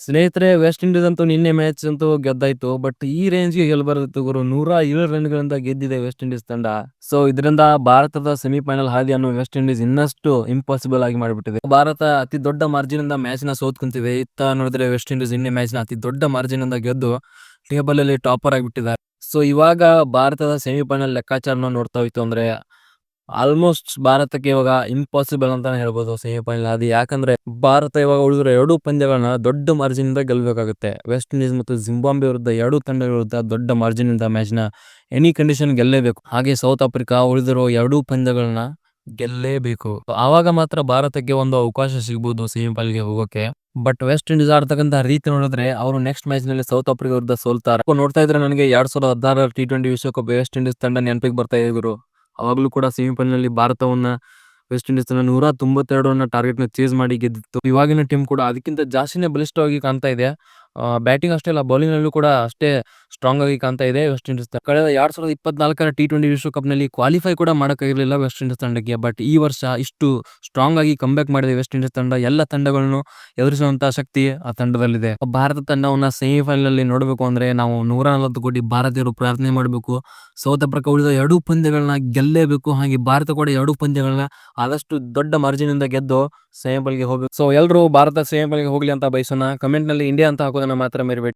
ಸ್ನೇಹಿತರೆ, West Indies ಅಂತೂ ನಿನ್ನೆ ಮ್ಯಾಚ್ ಅಂತೂ ಗೆದ್ದಾಯ್ತು. ಬಟ್ ಈ ರೇಂಜ್‌ಗೆ ಗೆಲ್ ಬರ್ದಿತ್ತು ಗುರು. 107 ರನ್‌ಗಳಿಂದ ಗೆದ್ದಿದೆ ವೆಸ್ಟ್ ಇಂಡೀಸ್ ತಂಡ. ಸೊ ಇದರಿಂದ ಭಾರತದ ಸೆಮಿಫೈನಲ್ ಹಾದಿಯನ್ನು ವೆಸ್ಟ್ ಇಂಡೀಸ್ ಇನ್ನಷ್ಟು ಇಂಪಾಸಿಬಲ್ ಆಗಿ ಮಾಡಿಬಿಟ್ಟಿದೆ. ಭಾರತ ಅತಿ ದೊಡ್ಡ ಮಾರ್ಜಿನ್‌ನಿಂದ ಮ್ಯಾಚ್‌ನ ಸೋತ್ಕೊಂತಿದೆ. ಇತ್ತ ನೋಡಿದ್ರೆ ವೆಸ್ಟ್ ಇಂಡೀಸ್ ನಿನ್ನೆ ಮ್ಯಾಚ್‌ನ ಅತಿ ದೊಡ್ಡ ಮಾರ್ಜಿನ್‌ನಿಂದ ಗೆದ್ದು ಟೇಬಲ್ ಅಲ್ಲಿ ಟಾಪರ್ ಆಗಿಬಿಟ್ಟಿದ್ದಾರೆ. ಸೊ ಇವಾಗ ಭಾರತದ ಸೆಮಿಫೈನಲ್ ಲೆಕ್ಕಾಚಾರನ ನೋಡ್ತಾ ಹೋಯ್ತು ಅಂದ್ರೆ ಆಲ್ಮೋಸ್ಟ್ ಭಾರತಕ್ಕೆ ಇವಾಗ ಇಂಪಾಸಿಬಲ್ ಅಂತಾನೆ ಹೇಳ್ಬೋದು ಸೆಮಿಫೈನಲ್ ಹಾದಿ. ಯಾಕಂದ್ರೆ ಭಾರತ ಇವಾಗ ಉಳಿದಿರೋ 2 ಪಂದ್ಯಗಳನ್ನ ದೊಡ್ಡ ಮಾರ್ಜಿನ್ ಇಂದ ಗೆಲ್ಲಬೇಕಾಗುತ್ತೆ. ವೆಸ್ಟ್ ಇಂಡೀಸ್ ಮತ್ತು ಜಿಂಬಾಬ್ವೆ ವಿರುದ್ಧ 2 ತಂಡಗಳ ವಿರುದ್ಧ ದೊಡ್ಡ ಮಾರ್ಜಿನ್ ಇಂದ ಮ್ಯಾಚ್‌ನ ಎನಿ ಕಂಡೀಷನ್ ಗೆಲ್ಲೇಬೇಕು. ಹಾಗೆ ಸೌತ್ ಆಫ್ರಿಕಾ ಉಳಿದಿರೋ 2 ಪಂದ್ಯಗಳನ್ನ ಗೆಲ್ಲೇಬೇಕು. ಆವಾಗ ಮಾತ್ರ ಭಾರತಕ್ಕೆ ಒಂದು ಅವಕಾಶ ಸಿಗಬಹುದು ಸೆಮಿಫೈನಲ್‌ಗೆ ಹೋಗೋಕೆ. ಬಟ್ ವೆಸ್ಟ್ ಇಂಡೀಸ್ ಆಡ್ತಕ್ಕಂತ ರೀತಿ ನೋಡಿದ್ರೆ ಅವರು ನೆಕ್ಸ್ಟ್ ಮ್ಯಾಚ್ ನಲ್ಲಿ ಸೌತ್ ಆಫ್ರಿಕಾ ವಿರುದ್ಧ ಸೋಲ್ತಾರೆ. ನೋಡ್ತಾ ಇದ್ರೆ ನನಗೆ 2016 ಟಿ20 ವಿಶ್ವಕಪ್ ವೆಸ್ಟ್ ಇಂಡೀಸ್ ತಂಡ ನೆನಪಿಗೆ ಬರ್ತಾ ಇದೆ ಗುರು. ಅವಾಗ್ಲೂ ಕೂಡ ಸೆಮಿಫೈನಲ್ ನಲ್ಲಿ ಭಾರತವನ್ನ ವೆಸ್ಟ್ ಇಂಡೀಸ್ ತಂಡ 192 ರನ್ನ ಟಾರ್ಗೆಟ್ ನ ಚೇಸ್ ಮಾಡಿ ಗೆದ್ದಿತ್ತು. ಇವಾಗಿನ ಟೀಮ್ ಕೂಡ ಅದಕ್ಕಿಂತ ಜಾಸ್ತಿನೇ ಬಲಿಷ್ಠವಾಗಿ ಕಾಣ್ತಾ ಇದೆ. ಬ್ಯಾಟಿಂಗ್ ಅಷ್ಟೇ ಅಲ್ಲ, ಬೌಲಿಂಗ್ ನಲ್ಲೂ ಕೂಡ ಅಷ್ಟೇ ಸ್ಟ್ರಾಂಗ್ ಆಗಿ ಕಾಣ್ತಾ ಇದೆ ವೆಸ್ಟ್ ಇಂಡೀಸ್ ತಂಡ. ಕಳೆದ 2024 ಟಿ20 ವಿಶ್ವಕಪ್ ನಲ್ಲಿ ಕ್ವಾಲಿಫೈ ಕೂಡ ಮಾಡಕ್ಕಾಗಿರ್ಲಿಲ್ಲ ವೆಸ್ಟ್ ಇಂಡೀಸ್ ತಂಡಕ್ಕೆ. ಬಟ್ ಈ ವರ್ಷ ಇಷ್ಟು ಸ್ಟ್ರಾಂಗ್ ಆಗಿ ಕಂಬ್ಯಾಕ್ ಮಾಡಿದೆ ವೆಸ್ಟ್ ಇಂಡೀಸ್ ತಂಡ. ಎಲ್ಲ ತಂಡಗಳನ್ನು ಎದುರಿಸುವಂತಹ ಶಕ್ತಿ ಆ ತಂಡದಲ್ಲಿದೆ. ಭಾರತ ತಂಡವನ್ನ ಸೆಮಿಫೈನಲ್ ನಲ್ಲಿ ನೋಡಬೇಕು ಅಂದ್ರೆ ನಾವು 140 ಕೋಟಿ ಭಾರತೀಯರು ಪ್ರಾರ್ಥನೆ ಮಾಡಬೇಕು. ಸೌತ್ ಆಫ್ರಿಕಾ ಉಳಿದ 2 ಪಂದ್ಯಗಳನ್ನ ಗೆಲ್ಲೇಬೇಕು. ಹಾಗೆ ಭಾರತ ಕೂಡ 2 ಪಂದ್ಯಗಳನ್ನ ಆದಷ್ಟು ದೊಡ್ಡ ಮಾರ್ಜಿನ್ ಇಂದ ಗೆದ್ದು ಸೆಮಿಫೈನಲ್‌ಗೆ ಹೋಗ್ಬೇಕು. ಸೊ ಎಲ್ಲರೂ ಭಾರತ ಸೆಮಿಫೈನಲ್‌ಗೆ ಹೋಗ್ಲಿ ಅಂತ ಬಯಸೋಣ. ಕಮೆಂಟ್ ನಲ್ಲಿ ಇಂಡಿಯಾ ಅಂತ ಹಾಕೋದನ್ನ ಮಾತ್ರ ಮರಿಬೇಡಿ.